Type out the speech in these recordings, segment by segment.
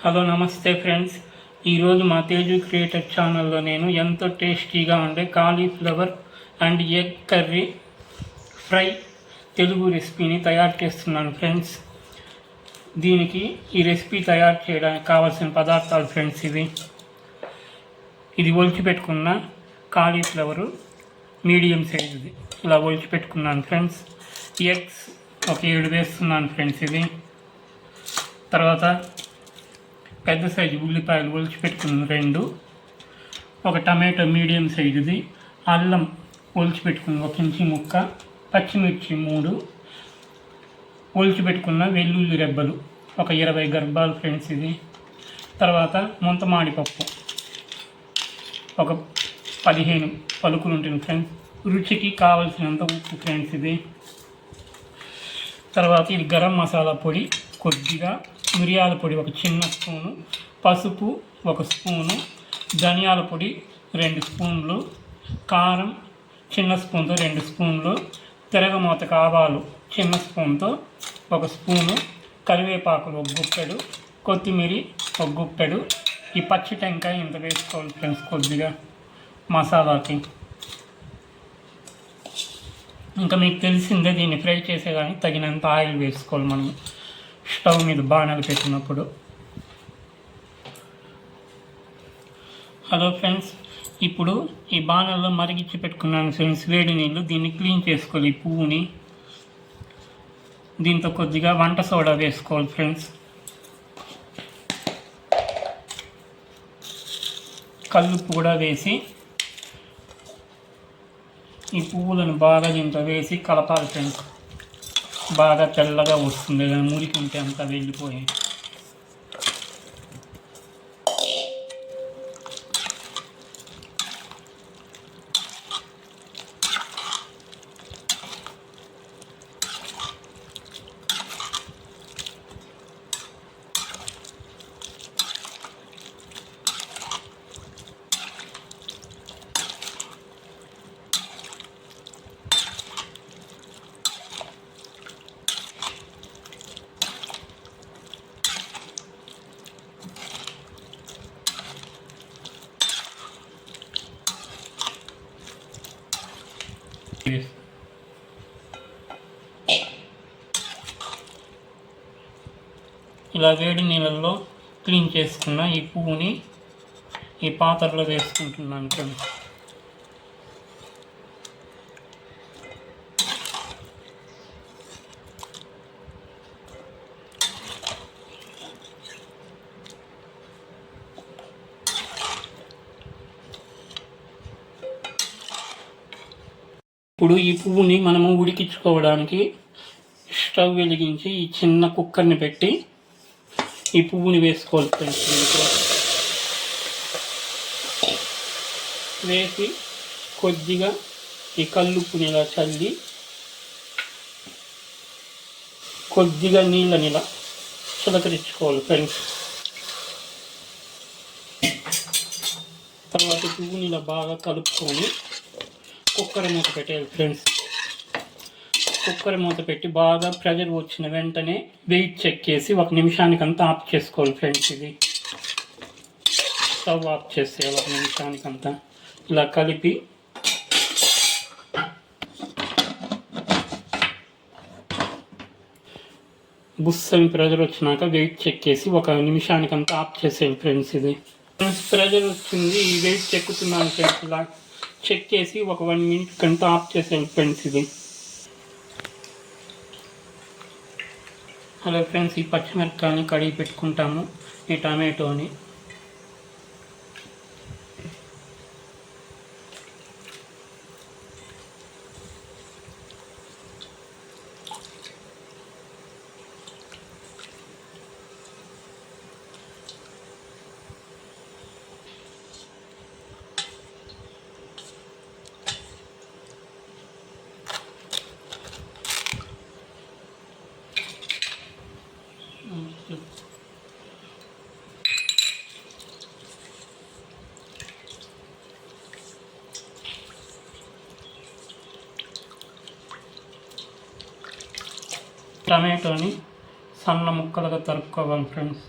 Hello నమస్తే friends. ఈరోజు మా తేజు క్రియేటర్ ఛానల్లో నేను ఎంతో టేస్టీగా ఉండే cauliflower and egg curry fry Telugu రెసిపీని తయారు చేస్తున్నాను ఫ్రెండ్స్. దీనికి ఈ రెసిపీ తయారు చేయడానికి కావాల్సిన పదార్థాలు ఫ్రెండ్స్ ఇది ఒలిచిపెట్టుకున్న కాలీఫ్లవరు మీడియం సైజుది ఇలా ఒలిచిపెట్టుకున్నాను ఫ్రెండ్స్. ఎగ్స్ ఒక 7 వేస్తున్నాను ఫ్రెండ్స్. తర్వాత పెద్ద సైజు ఉల్లిపాయలు ఒలిచిపెట్టుకున్న 2, ఒక టమాటో మీడియం సైజుది, అల్లం ఒలిచిపెట్టుకున్న 1 ఇంచు ముక్క, పచ్చిమిర్చి 3, ఒలిచిపెట్టుకున్న వెల్లుల్లి రెబ్బలు ఒక 20 గర్భాలు ఫ్రెండ్స్. తర్వాత ముంతమాడిపప్పు ఒక 15 పలుకులు ఉంటుంది ఫ్రెండ్స్. రుచికి కావలసినంత ఉప్పు ఫ్రెండ్స్. తర్వాత ఇది గరం మసాలా పొడి కొద్దిగా, మిరియాల పొడి ఒక చిన్న స్పూను, పసుపు 1 స్పూను, ధనియాల పొడి 2 స్పూన్లు, కారం చిన్న స్పూన్తో 2 స్పూన్లు, తిరగమూతకు ఆవాలు చిన్న స్పూన్తో 1 స్పూను, కరివేపాకులు 1 గుప్పెడు, కొత్తిమీర 1 గుప్పెడు. ఈ పచ్చి టెంకాయ ఇంత వేసుకోవాలి ఫ్రెండ్స్ కొద్దిగా మసాలాకి. ఇంకా మీకు తెలిసిందే, దీన్ని ఫ్రై చేసేదానికి తగినంత ఆయిల్ వేసుకోవాలి మనం స్టవ్ మీద బాణలు పెట్టినప్పుడు. హలో ఫ్రెండ్స్, ఇప్పుడు ఈ బాణల్లో మరిగించి పెట్టుకున్నాను ఫ్రెండ్స్ వేడి నీళ్ళు. దీన్ని క్లీన్ చేసుకోవాలి. ఈ పువ్వుని దీంతో కొద్దిగా వంట సోడా వేసుకోవాలి ఫ్రెండ్స్. కల్లుప్పు కూడా వేసి ఈ పువ్వులను బాగా దీంతో వేసి కలపాలి ఫ్రెండ్స్. బాగా తెల్లగా వస్తుంది, మురికి ఉంటే అంతా వెళ్ళిపోయి. ఇలా వేడి నీళ్ళల్లో క్లీన్ చేసుకున్న ఈ పువ్వుని ఈ పాత్రలో వేసుకుంటున్నాను ఫ్రెండ్స్. ఇప్పుడు ఈ పువ్వుని మనము ఉడికించుకోవడానికి స్టవ్ వెలిగించి ఈ చిన్న కుక్కర్ని పెట్టి ఈ పువ్వుని వేసుకోవాలి ఫ్రెండ్స్. దీంట్లో వేసి కొద్దిగా ఈ కల్లుప్పుని ఇలా చల్లి కొద్దిగా నీళ్ళని ఇలా చిలకరించుకోవాలి ఫ్రెండ్స్. తర్వాత పువ్వుని ఇలా బాగా కలుపుకొని కుక్కర్ మూత పెట్టేయాలి ఫ్రెండ్స్. కుక్కర్ మూత పెట్టి బాగా ప్రెజర్ వచ్చిన వెంటనే వెయిట్ చెక్ చేసి 1 నిమిషానికంతా ఆఫ్ చేసుకోవాలి ఫ్రెండ్స్. స్టవ్ ఆఫ్ చేసేయాలి 1 నిమిషానికంతా. ఇలా కలిపి బుస్సని ప్రెజర్ వచ్చినాక వెయిట్ చెక్ చేసి 1 నిమిషానికంతా ఆఫ్ చేసేయాలి ఫ్రెండ్స్. ప్రెజర్ వచ్చింది, ఈ వెయిట్ చెక్కుతున్నాను ఫ్రెండ్స్. ఇలా చెక్ చేసి 1 మినిట్ కంతా ఆఫ్ చేసేయాలి ఫ్రెండ్స్. హలో ఫ్రెండ్స్, ఈ పచ్చిమిరపకాయని కడిగి పెట్టుకుంటాము. ఈ టమాటోని టమాటోని సన్న ముక్కలుగా తరుక్కోవాలి ఫ్రెండ్స్.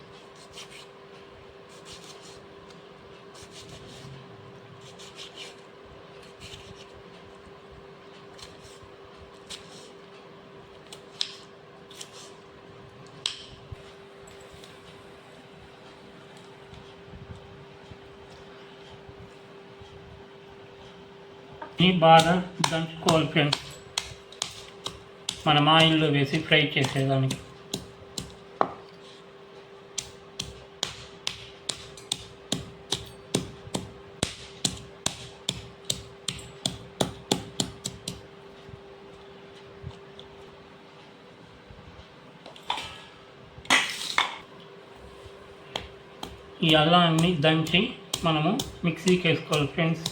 బాగా దంచుకోవాలి ఫ్రెండ్స్, మనం ఆయిల్లో వేసి ఫ్రై చేసేదానికి. ఈ అల్లాన్ని దంచి మనము మిక్సీకి వేసుకోవాలి ఫ్రెండ్స్,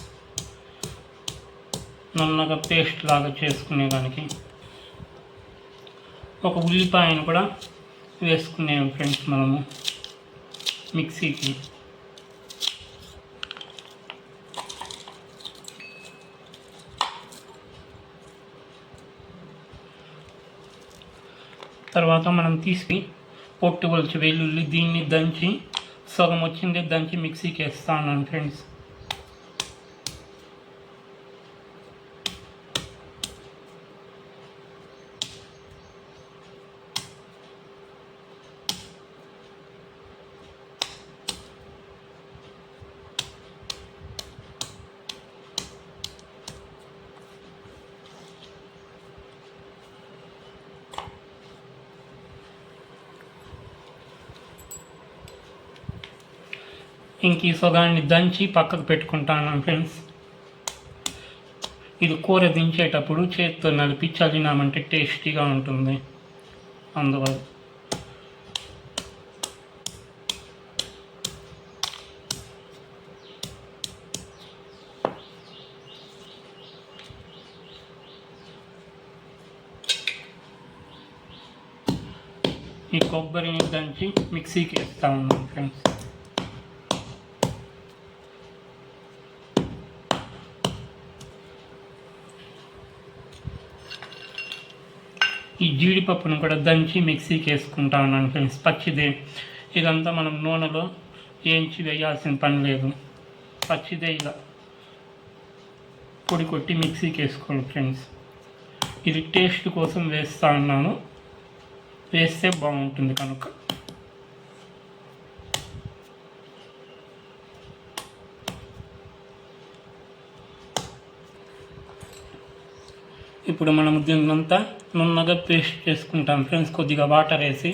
నున్నగా పేస్ట్ లాగా చేసుకునేదానికి. ఒక ఉల్లిపాయను కూడా వేసుకునేవి ఫ్రెండ్స్ మనము మిక్సీకి. తర్వాత మనం తీసి పొట్టు వలిచి వెల్లుల్లి దీన్ని దంచి సగం వచ్చిందే దంచి మిక్సీకి వేస్తా ఉన్నాను ఫ్రెండ్స్. ఇంక ఈ సగాన్ని దంచి పక్కకు పెట్టుకుంటాను ఫ్రెండ్స్. ఇది కూర దించేటప్పుడు చేతితో నలిపి చల్లినామంటే టేస్టీగా ఉంటుంది. అందువల్ల ఈ కొబ్బరిని దంచి మిక్సీకి వేస్తా ఉన్నాను ఫ్రెండ్స్. ఈ జీడిపప్పును కూడా దంచి మిక్సీకి వేసుకుంటా ఉన్నాను ఫ్రెండ్స్. పచ్చిదే, ఇదంతా మనం నూనెలో వేయించి వేయాల్సిన పని లేదు. పచ్చిదే ఇలా పొడి కొట్టి మిక్సీకి వేసుకోండి ఫ్రెండ్స్. ఇది టేస్ట్ కోసం వేస్తా ఉన్నాను, వేస్తే బాగుంటుంది కనుక. ఇప్పుడు మనం దీన్నంతా నున్నగా పేస్ట్ చేసుకుంటాం ఫ్రెండ్స్, కొద్దిగా వాటర్ వేసి.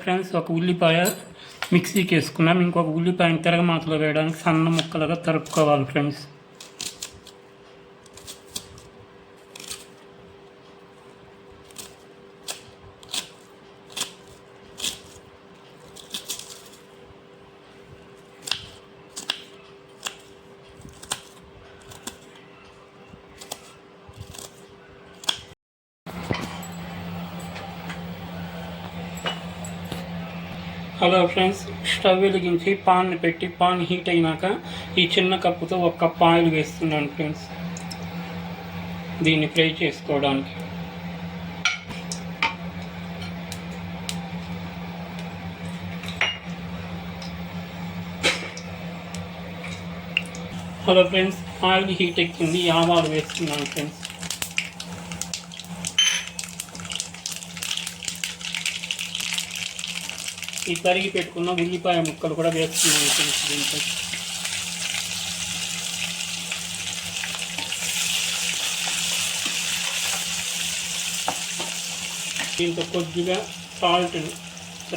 ఫ్రెండ్స్, ఒక ఉల్లిపాయ మిక్సీకి వేసుకున్నాం. ఇంకొక ఉల్లిపాయని తిరగమాతలో వేయడానికి సన్న ముక్కలుగా తరుపుకోవాలి ఫ్రెండ్స్. హలో ఫ్రెండ్స్, స్టవ్ వెలిగించి పాన్ని పెట్టి పాన్ హీట్ అయినాక ఈ చిన్న కప్పుతో ఒక కప్ ఆయిల్ వేస్తున్నాను ఫ్రెండ్స్, దీన్ని ఫ్రై చేసుకోవడానికి. హలో ఫ్రెండ్స్, ఆయిల్ హీట్ ఎక్కింది, ఆవాలు వేస్తున్నాను ఫ్రెండ్స్. ఈ తరిగి పెట్టుకున్న ఉల్లిపాయ ముక్కలు కూడా వేస్తున్నాను ఫ్రెండ్స్ దీంట్లో. దీంతో కొద్దిగా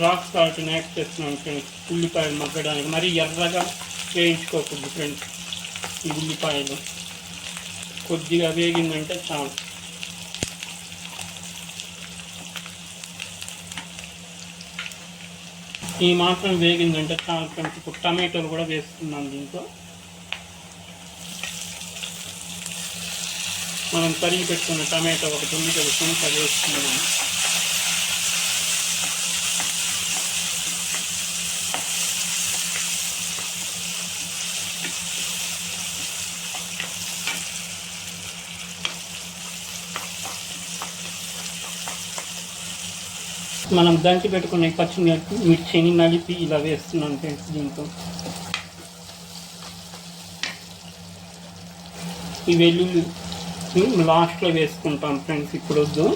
రాక్ సాల్ట్ని యాడ్ చేస్తున్నాను ఫ్రెండ్స్, ఉల్లిపాయలు మగ్గడానికి. మరీ ఎర్రగా వేయించుకోకూడదు ఫ్రెండ్స్. ఈ ఉల్లిపాయలు కొద్దిగా వేగిందంటే చాలు. ఈ మాత్రం వేగిందంటే చాలా ఫ్రెండ్స్. ఇప్పుడు టమాటోలు కూడా వేస్తున్నాను దీంట్లో. మనం తరిగి పెట్టుకున్న టమాటో ఒకటి ఉంది కదా ఫ్రెండ్స్, అది వేస్తున్నాము. మనం దంచి పెట్టుకున్న పచ్చిమిర్చిని నలిపి ఇలా వేస్తున్నాను ఫ్రెండ్స్. దీంతో ఈ వెల్లుల్లి లాస్ట్లో వేసుకుంటాం ఫ్రెండ్స్, ఇప్పుడు వద్దు.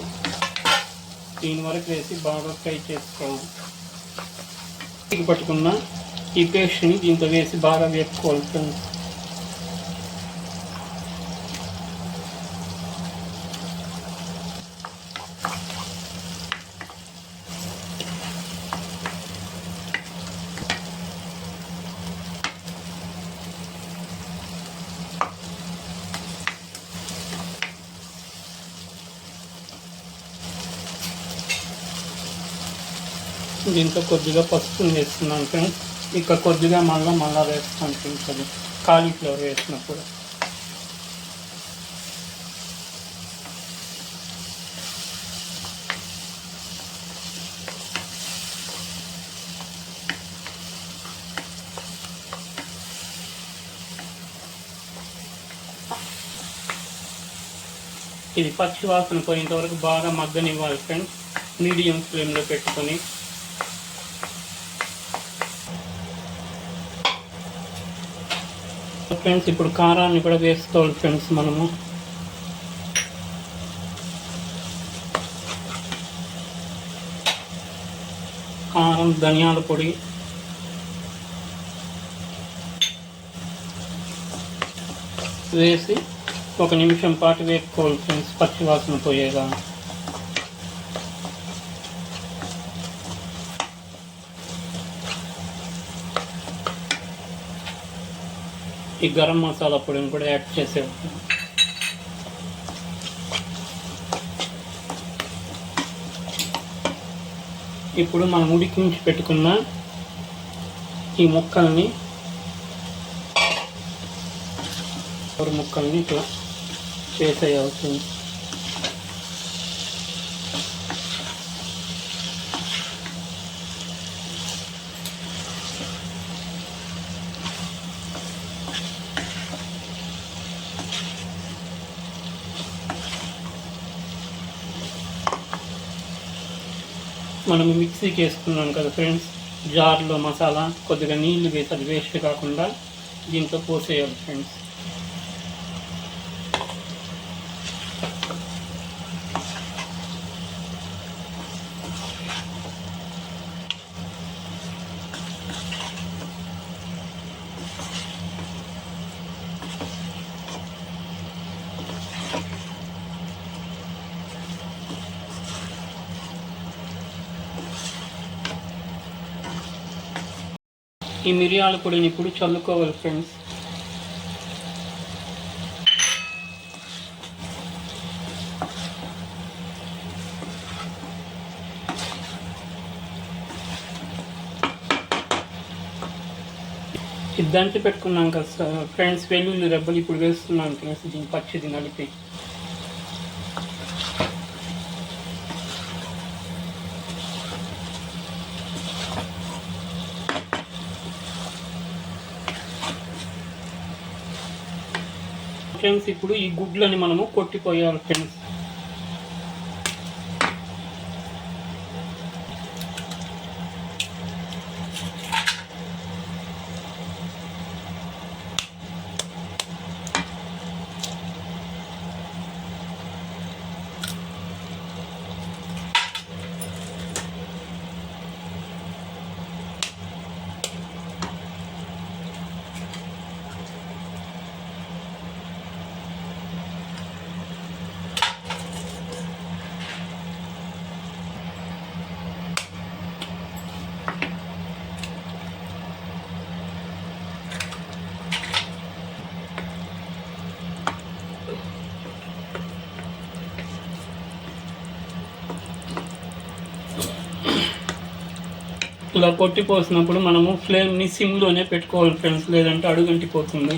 దీని వరకు వేసి బాగా ఫ్రై చేసుకోవాలి. పట్టుకున్న ఈ పేస్ట్ని దీంతో వేసి బాగా వేసుకోవాలి ఫ్రెండ్స్. దీంట్లో కొద్దిగా పసుపు వేస్తున్నాను ఫ్రెండ్స్. ఇక కొద్దిగా మళ్ళా వేస్తాను ఫ్రెండ్స్, అది కాలీఫ్లవర్ వేసినప్పుడు. ఇది పచ్చి వాసన పోయేంత వరకు బాగా మగ్గనివ్వాలి ఫ్రెండ్స్, మీడియం ఫ్లేమ్లో పెట్టుకొని. ఫ్రెండ్స్ ఇప్పుడు కారాన్ని కూడా వేసుకోవాలి ఫ్రెండ్స్ మనము. కారం, ధనియాల పొడి, వేసి 1 నిమిషం పాటు వేసుకోవాలి ఫ్రెండ్స్, పచ్చివాసన పోయేగా. ఈ గరం మసాలా పొడిని కూడా యాడ్ చేసేది. ఇప్పుడు మనం ఉడికించి పెట్టుకున్న ఈ ముక్కల్ని ఇట్లా చేసేయాల్సింది. మనం మిక్సీకి వేసుకున్నాం కదా ఫ్రెండ్స్, జార్లో మసాలా కొద్దిగా నీళ్లు వేసి, అది వేస్ట్ కాకుండా దీంతో పోసేయాలి ఫ్రెండ్స్. ఈ మిరియాల పొడిని ఇప్పుడు చల్లుకోవాలి ఫ్రెండ్స్. దంచి పెట్టుకున్నాం కదా ఫ్రెండ్స్ వెల్లుల్లి రెబ్బలు ఇప్పుడు వేస్తున్నాను ఫ్రెండ్స్, దీన్ని పచ్చిది నలిపి. ఫ్రెండ్స్ ఇప్పుడు ఈ గుడ్లని మనము కొట్టిపోయాలి ఫ్రెండ్స్. ఇలా కొట్టిపోసినప్పుడు మనము ఫ్లేమ్ని సిమ్లోనే పెట్టుకోవాలి ఫ్రెండ్స్, లేదంటే అడుగంటిపోతుంది.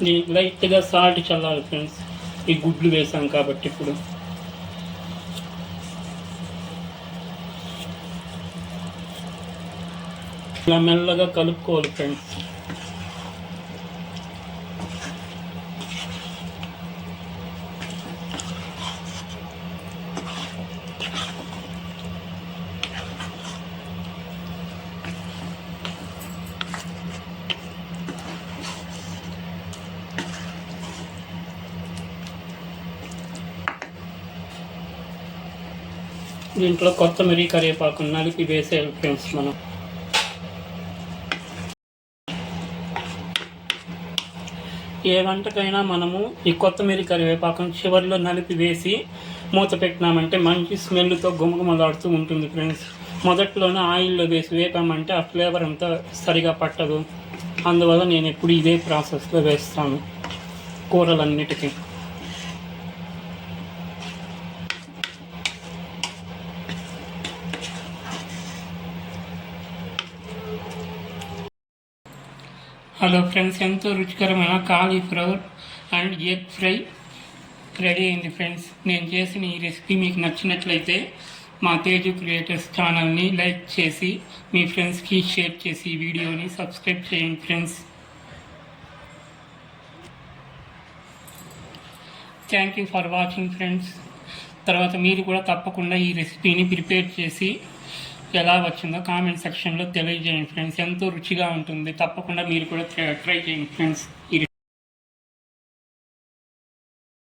దీనికి లైట్గా సాల్ట్ చల్లాలి ఫ్రెండ్స్, ఈ గుడ్లు వేసాం కాబట్టి. ఇప్పుడు ఇలా మెల్లగా కలుపుకోవాలి ఫ్రెండ్స్. దీంట్లో కొత్తిమీర కరివేపాకు నలిపి వేసేయాలి ఫ్రెండ్స్ మనం. ఏ వంటకైనా మనము ఈ కొత్తిమీర కరివేపాకును చివరిలో నలిపి వేసి మూత పెట్టినామంటే మంచి స్మెల్తో గుమగుమలాడుతూ ఉంటుంది ఫ్రెండ్స్. మొదట్లోనే ఆయిల్లో వేసి వేపామంటే ఆ ఫ్లేవర్ అంతా సరిగా పట్టదు. అందువల్ల నేను ఎప్పుడు ఇదే ప్రాసెస్లో వేస్తాను కూరలన్నిటికీ. హలో ఫ్రెండ్స్, ఎంతో రుచికరమైన cauliflower and egg fry ready అయింది ఫ్రెండ్స్. నేను చేసిన ఈ రెసిపీ మీకు నచ్చినట్లయితే మా తేజు క్రియేటర్స్ ఛానల్ని లైక్ చేసి మీ ఫ్రెండ్స్కి షేర్ చేసి ఈ వీడియోని సబ్స్క్రైబ్ చేయండి friends. Thank you for watching friends. తర్వాత మీరు కూడా తప్పకుండా ఈ రెసిపీని ప్రిపేర్ చేసి ఎలా వచ్చిందో కామెంట్ సెక్షన్లో తెలియజేయండి ఫ్రెండ్స్. ఎంతో రుచిగా ఉంటుంది. తప్పకుండా మీరు కూడా ట్రై చేయండి ఫ్రెండ్స్.